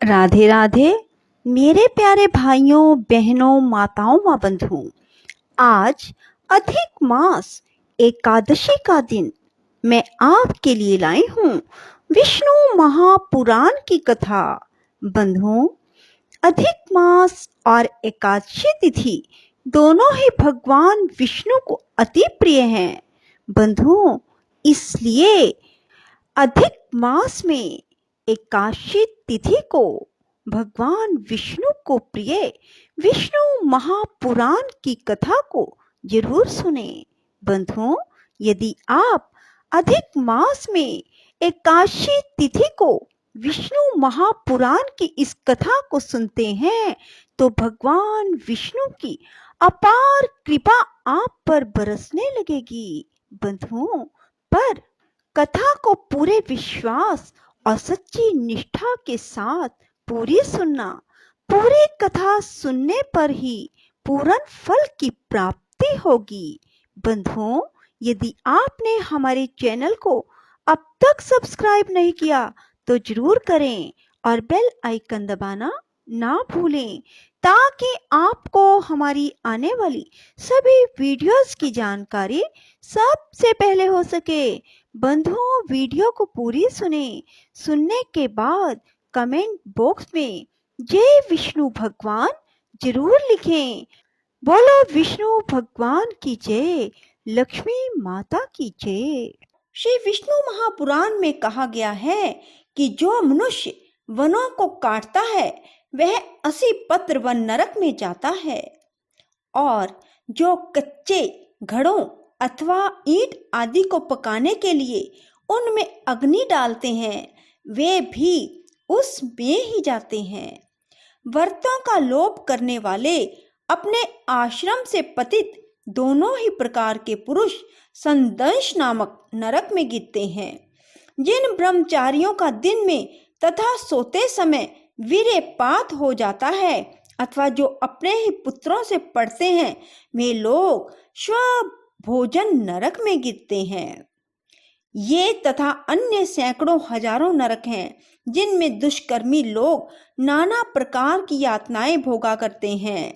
राधे राधे मेरे प्यारे भाइयों बहनों माताओं व बंधुओं। आज अधिक मास एकादशी का दिन मैं आपके लिए लाई हूँ विष्णु महापुराण की कथा। बंधुओं, अधिक मास और एकादशी तिथि दोनों ही भगवान विष्णु को अति प्रिय हैं। बंधुओं, इसलिए अधिक मास में एकादशी तिथि को भगवान विष्णु को प्रिय विष्णु महापुराण की कथा को जरूर सुने। बंधुओं, यदि आप अधिक मास में एकादशी तिथि को विष्णु महापुराण की इस कथा को सुनते हैं तो भगवान विष्णु की अपार कृपा आप पर बरसने लगेगी। बंधुओं, पर कथा को पूरे विश्वास और सच्ची निष्ठा के साथ पूरी सुनना। पूरी कथा सुनने पर ही पूर्ण फल की प्राप्ति होगी। बंधुओं, यदि आपने हमारे चैनल को अब तक सब्सक्राइब नहीं किया तो जरूर करें और बेल आइकन दबाना ना भूलें ताकि आपको हमारी आने वाली सभी वीडियोस की जानकारी सबसे पहले हो सके। बंधुओं, वीडियो को पूरी सुनने के बाद कमेंट बॉक्स में जय विष्णु भगवान जरूर लिखें। बोलो विष्णु भगवान की जय, लक्ष्मी माता की जय। श्री विष्णु महापुराण में कहा गया है कि जो मनुष्य वनों को काटता है वह 80 पत्र वन नरक में जाता है, और जो कच्चे घड़ों अथवा ईंट आदि को पकाने के लिए उनमें अग्नि डालते हैं वे भी उसमें ही जाते हैं। व्रतों का लोभ करने वाले अपने आश्रम से पतित दोनों ही प्रकार के पुरुष संदंश नामक नरक में गिरते हैं। जिन ब्रह्मचारियों का दिन में तथा सोते समय वीर्यपात हो जाता है अथवा जो अपने ही पुत्रों से पढ़ते हैं वे लोग स्व भोजन नरक में गिरते हैं। ये तथा अन्य सैकड़ों हजारों नरक हैं जिनमें दुष्कर्मी लोग नाना प्रकार की यातनाएं भोगा करते हैं।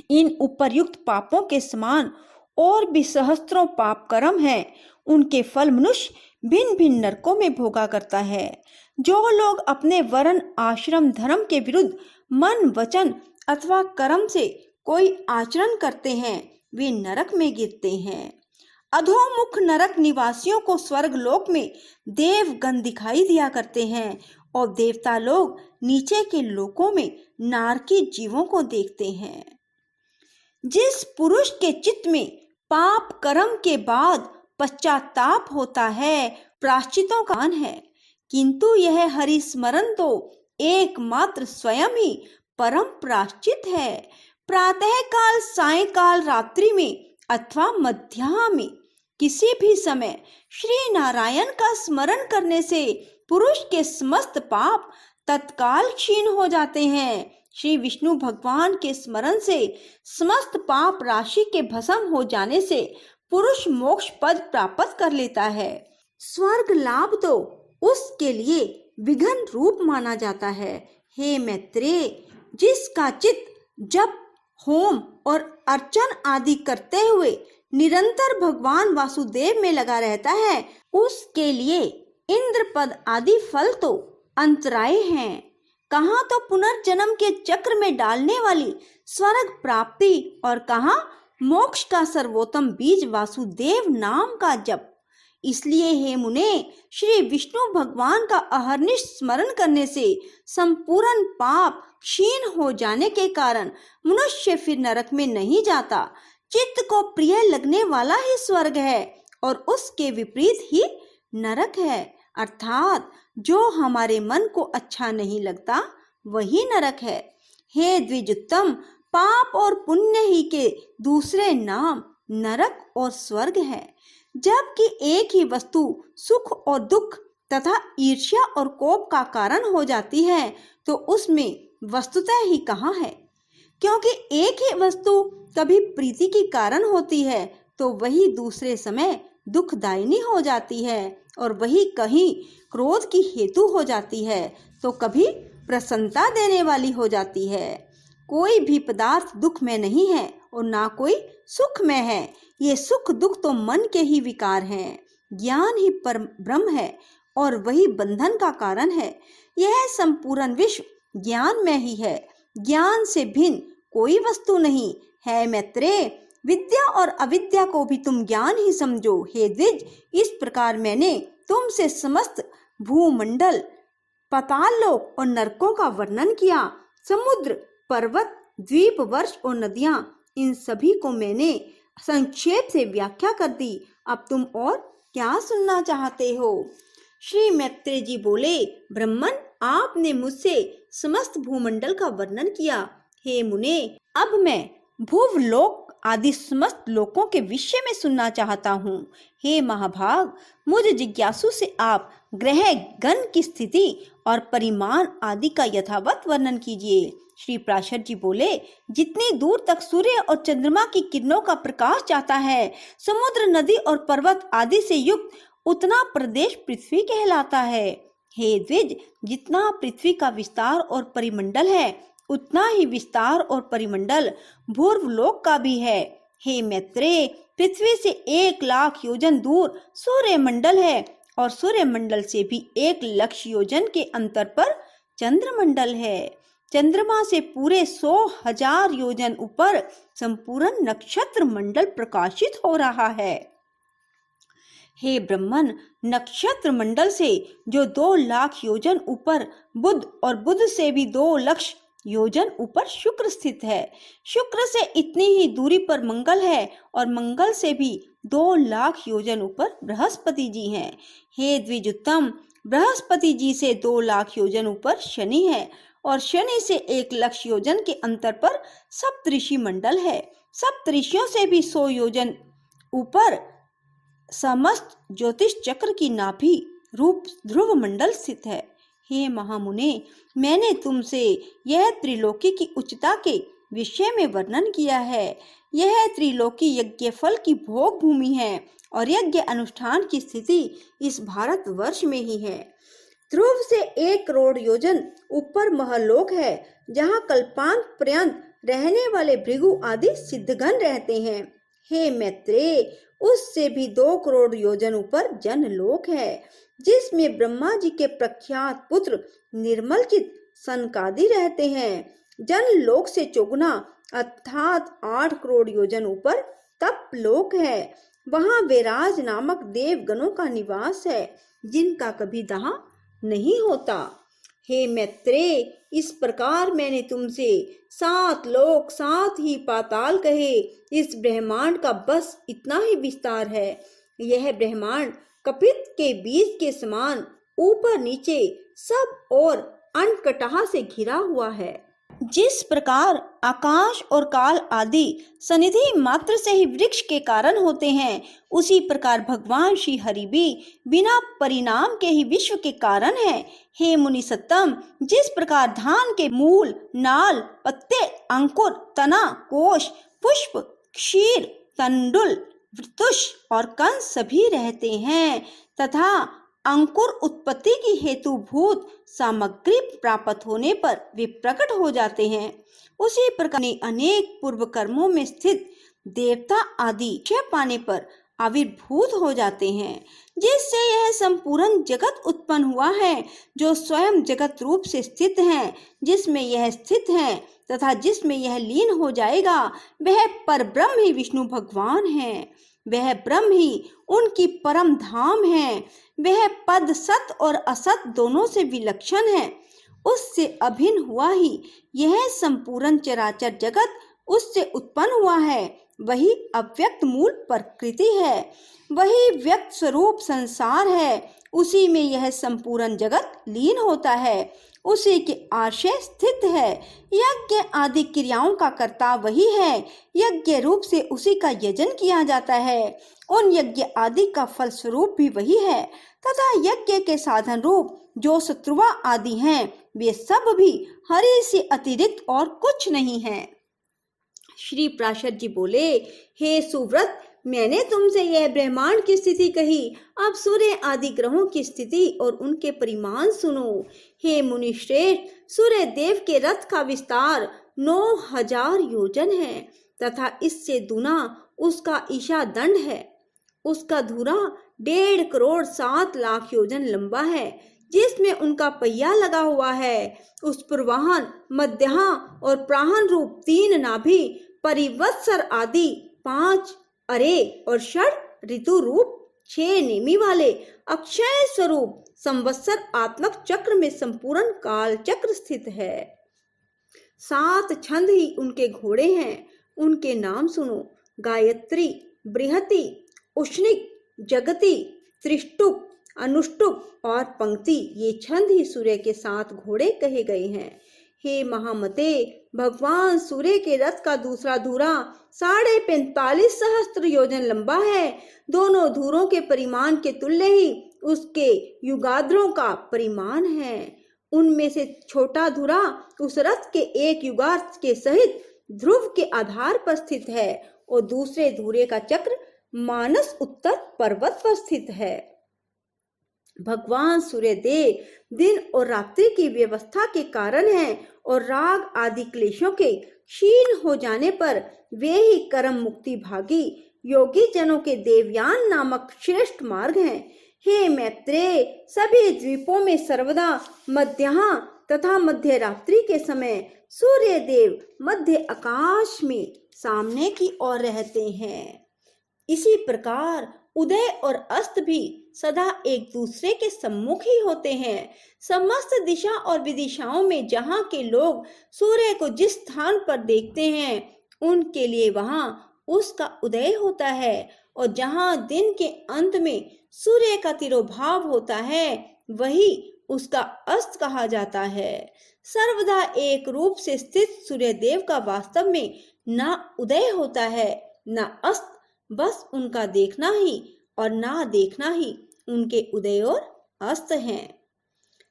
इन उपर्युक्त पापों के समान और भी सहस्त्रों पाप कर्म हैं, उनके फल मनुष्य भिन्न भिन्न नरकों में भोगा करता है। जो लोग अपने वर्ण आश्रम धर्म के विरुद्ध मन वचन अथवा कर्म से कोई आचरण करते हैं वे नरक में गिरते हैं। अधोमुख नरक निवासियों को स्वर्ग लोक में देवगण दिखाई दिया करते हैं और देवता लोग नीचे के लोकों में नारकी जीवों को देखते हैं। जिस पुरुष के चित्त में पाप कर्म के बाद पश्चाताप होता है प्रायश्चितों का है, किंतु यह हरि स्मरण तो एकमात्र स्वयं ही परम प्रायश्चित है। प्रातः काल, सायंकाल, रात्रि में अथवा मध्याह्न में किसी भी समय श्री नारायण का स्मरण करने से पुरुष के समस्त पाप तत्काल क्षीण हो जाते हैं। श्री विष्णु भगवान के स्मरण से समस्त पाप राशि के भस्म हो जाने से पुरुष मोक्ष पद प्राप्त कर लेता है। स्वर्ग लाभ तो उसके लिए विघ्न रूप माना जाता है। हे मैत्रेय, जिसका चित्त जप होम और अर्चन आदि करते हुए निरंतर भगवान वासुदेव में लगा रहता है उसके लिए इंद्र पद आदि फल तो अंतराय हैं। कहाँ तो पुनर्जन्म के चक्र में डालने वाली स्वर्ग प्राप्ति और कहाँ मोक्ष का सर्वोत्तम बीज वासुदेव नाम का जप। इसलिए हे मुने, श्री विष्णु भगवान का अहर्निश स्मरण करने से संपूर्ण पाप क्षीण हो जाने के कारण मनुष्य फिर नरक में नहीं जाता। चित्त को प्रिय लगने वाला ही स्वर्ग है और उसके विपरीत ही नरक है, अर्थात जो हमारे मन को अच्छा नहीं लगता वही नरक है। हे द्विजोत्तम, पाप और पुण्य ही के दूसरे नाम नरक और स्वर्ग है। जबकि एक ही वस्तु सुख और दुख तथा ईर्ष्या और कोप का कारण हो जाती है तो उसमें वस्तुतः ही कहाँ है, क्योंकि एक ही वस्तु कभी प्रीति की कारण होती है तो वही दूसरे समय दुखदायिनी हो जाती है और वही कहीं क्रोध की हेतु हो जाती है तो कभी प्रसन्नता देने वाली हो जाती है। कोई भी पदार्थ दुख में नहीं है और ना कोई सुख में है। ये सुख दुख तो मन के ही विकार हैं। ज्ञान ही परम ब्रह्म है और वही बंधन का कारण है। यह संपूर्ण विश्व ज्ञान में ही है। ज्ञान से भिन्न कोई वस्तु नहीं है। मैत्रेय, विद्या और अविद्या को भी तुम ज्ञान ही समझो। हे द्विज, इस प्रकार मैंने तुमसे समस्त भूमंडल, पाताल लोक और नरकों का वर्णन किया। समुद्र, पर्वत, द्वीप, वर्ष और नदियां, इन सभी को मैंने संक्षेप से व्याख्या कर दी। अब तुम और क्या सुनना चाहते हो? श्री मैत्रेय जी बोले, ब्राह्मण, आपने मुझसे समस्त भूमंडल का वर्णन किया। हे मुने, अब मैं भूवलोक आदि समस्त लोकों के विषय में सुनना चाहता हूँ। हे महाभाग, मुझ जिज्ञासु से आप ग्रह गण की स्थिति और परिमाण आदि का यथावत वर्णन कीजिए। श्री पराशर जी बोले, जितनी दूर तक सूर्य और चंद्रमा की किरणों का प्रकाश जाता है, समुद्र, नदी और पर्वत आदि से युक्त उतना प्रदेश पृथ्वी कहलाता है। हे द्विज, जितना पृथ्वी का विस्तार और परिमंडल है, उतना ही विस्तार और परिमंडल भूर्वलोक का भी है। हे मैत्रेय, पृथ्वी से 1,00,000 योजन दूर सूर्य मंडल है और सूर्य मंडल से भी 1,00,000 योजन के अंतर पर चंद्रमंडल है। चंद्रमा से पूरे 100,000 योजन ऊपर संपूर्ण नक्षत्र मंडल प्रकाशित हो रहा है। हे ब्राह्मण, नक्षत्र मंडल से जो 2,00,000 योजन ऊपर बुध और बुध से भी 2,00,000 योजन ऊपर शुक्र स्थित है। शुक्र से इतनी ही दूरी पर मंगल है और मंगल से भी 2,00,000 योजन ऊपर बृहस्पति जी हैं। हे द्विजोत्तम, बृहस्पति जी से 2,00,000 योजन ऊपर शनि है और शनि से 1,00,000 योजन के अंतर पर सप्तऋषि मंडल है। सप्तऋषियों से भी 100 योजन ऊपर समस्त ज्योतिष चक्र की नाभि रूप ध्रुव मंडल स्थित है। हे महामुने, मैंने तुमसे यह त्रिलोकी की उच्चता के विषय में वर्णन किया है। यह त्रिलोकी यज्ञ फल की भोग भूमि है और यज्ञ अनुष्ठान की स्थिति इस भारतवर्ष में ही है। ध्रुव से 1 करोड़ योजन ऊपर महलोक है, जहाँ कल्पांत पर्यंत रहने वाले भृगु आदि सिद्धगण रहते हैं। हे मैत्रेय, उससे भी 2 करोड़ योजन ऊपर जनलोक है, जिसमें ब्रह्मा जी के प्रख्यात पुत्र निर्मलचित सनकादि रहते हैं। जनलोक से चौगुना अर्थात 8 करोड़ योजन ऊपर तपलोक है। वहाँ वेराज नामक देवगणों का निवास है, जिनका कभी दाह नहीं होता। हे मैत्रेय, इस प्रकार मैंने तुमसे 7 लोक 7 ही पाताल कहे। इस ब्रह्मांड का बस इतना ही विस्तार है। यह ब्रह्मांड कपित के बीज के समान ऊपर नीचे सब और अनकटाह से घिरा हुआ है। जिस प्रकार आकाश और काल आदि सनिधि मात्र से ही वृक्ष के कारण होते हैं, उसी प्रकार भगवान श्री हरि भी बिना परिणाम के ही विश्व के कारण है। हे मुनि सत्तम, जिस प्रकार धान के मूल, नाल, पत्ते, अंकुर, तना, कोश, पुष्प, क्षीर, तंडुल, वृतुष और कंस सभी रहते हैं तथा अंकुर उत्पत्ति की हेतुभूत सामग्री प्राप्त होने पर वे प्रकट हो जाते हैं, उसी प्रकार अनेक पूर्व कर्मों में स्थित देवता आदि क्षय पाने पर आविर्भूत हो जाते हैं, जिससे यह संपूर्ण जगत उत्पन्न हुआ है, जो स्वयं जगत रूप से स्थित है, जिसमें यह स्थित है तथा जिसमें यह लीन हो जाएगा, वह परब्रह्म ही विष्णु भगवान है। वह ब्रह्म ही उनकी परम धाम है। वह पद सत और असत दोनों से विलक्षण है। उससे अभिन्न हुआ ही यह संपूर्ण चराचर जगत उससे उत्पन्न हुआ है। वही अव्यक्त मूल प्रकृति है, वही व्यक्त स्वरूप संसार है। उसी में यह संपूर्ण जगत लीन होता है, उसी के आश्रय स्थित है। यज्ञ आदि क्रियाओं का कर्ता वही है। यज्ञ रूप से उसी का यजन किया जाता है। उन यज्ञ आदि का फल स्वरूप भी वही है तथा यज्ञ के साधन रूप जो शत्रुआ आदि हैं, वे सब भी हरि से अतिरिक्त और कुछ नहीं है। श्री पराशर जी बोले, हे सुव्रत, मैंने तुमसे यह ब्रह्मांड की स्थिति कही, अब सूर्य आदि ग्रहों की स्थिति और उनके परिमाण सुनो। हे मुनिश्रेष्ठ, सूर्य देव के रथ का विस्तार 9,000 योजन है तथा इससे दुना उसका ईशा दंड है। उसका धुरा 1.5 करोड़ 7 लाख योजन लंबा है, जिसमें उनका पहिया लगा हुआ है। उस पर वाहन, मध्याहा और प्राहन रूप 3 नाभि, परिवत्सर आदि 5 अरे और षड ऋतु रूप 6 नेमी वाले अक्षय स्वरूप संवत्सर आत्मक चक्र में संपूर्ण काल चक्र स्थित है। 7 छंद ही उनके घोड़े हैं। उनके नाम सुनो। गायत्री, बृहति, उष्णिक, जगति, त्रिष्टुप, अनुष्टुप और पंक्ति, ये छंद ही सूर्य के 7 घोड़े कहे गए हैं। हे महामते, भगवान सूर्य के रथ का दूसरा धुरा 45.5 सहस्त्र योजन लंबा है। दोनों धुरों के परिमाण के तुल्य ही उसके युगाद्रों का परिमाण है। उनमें से छोटा धुरा उस रथ के एक युगार्थ के सहित ध्रुव के आधार पर स्थित है और दूसरे धुरे का चक्र मानस उत्तर पर्वत पर स्थित है। भगवान सूर्यदेव दिन और रात्रि की व्यवस्था के कारण हैं और राग आदि क्लेशों के क्षीण हो जाने पर वे ही कर्म मुक्ति भागी योगी जनों के देवयान नामक श्रेष्ठ मार्ग हैं। हे मैत्रेय, सभी द्वीपों में सर्वदा मध्याह्न तथा मध्य रात्रि के समय सूर्य देव मध्य आकाश में सामने की ओर रहते हैं। इसी प्रकार उदय और अस्त भी सदा एक दूसरे के सम्मुख ही होते हैं। समस्त दिशा और विदिशाओं में जहाँ के लोग सूर्य को जिस स्थान पर देखते हैं, उनके लिए वहाँ उसका उदय होता है, और जहाँ दिन के अंत में सूर्य का तिरोभाव होता है, वही उसका अस्त कहा जाता है। सर्वदा एक रूप से स्थित सूर्य देव का वास्तव में न उदय होता है न अस्त, बस उनका देखना ही और ना देखना ही उनके उदय और अस्त हैं।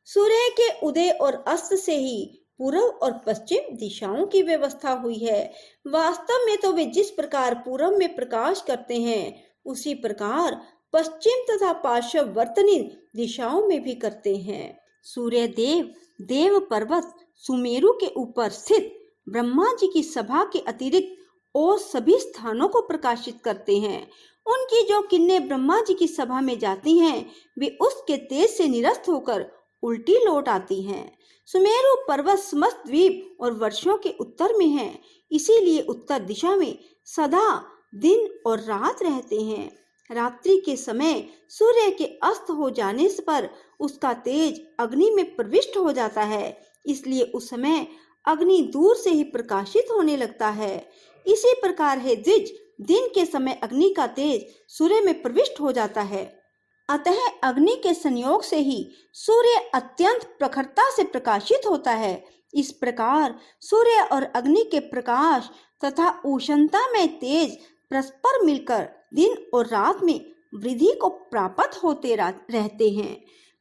सूर्य के उदय और अस्त से ही पूर्व और पश्चिम दिशाओं की व्यवस्था हुई है। वास्तव में तो वे जिस प्रकार पूर्व में प्रकाश करते हैं, उसी प्रकार पश्चिम तथा पार्श्ववर्तनी दिशाओं में भी करते हैं। सूर्य देव देव पर्वत सुमेरु के ऊपर स्थित ब्रह्मा जी की सभा के अतिरिक्त और सभी स्थानों को प्रकाशित करते हैं। उनकी जो किरणें ब्रह्मा जी की सभा में जाती हैं, वे उसके तेज से निरस्त होकर उल्टी लौट आती हैं। सुमेरु पर्वत समस्त द्वीप और वर्षों के उत्तर में है, इसीलिए उत्तर दिशा में सदा दिन और रात रहते हैं। रात्रि के समय सूर्य के अस्त हो जाने पर उसका तेज अग्नि में प्रविष्ट हो जाता है, इसलिए उस समय अग्नि दूर से ही प्रकाशित होने लगता है। इसी प्रकार है द्विज, दिन के समय अग्नि का तेज सूर्य में प्रविष्ट हो जाता है, अतः अग्नि के संयोग से ही सूर्य अत्यंत प्रखरता से प्रकाशित होता है। इस प्रकार सूर्य और अग्नि के प्रकाश तथा उष्णता में तेज परस्पर मिलकर दिन और रात में वृद्धि को प्राप्त होते रहते हैं।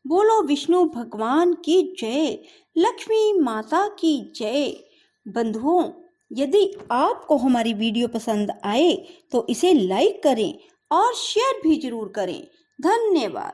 बोलो विष्णु भगवान की जय, लक्ष्मी माता की जय। बंधुओं, यदि आपको हमारी वीडियो पसंद आए तो इसे लाइक करें और शेयर भी जरूर करें। धन्यवाद।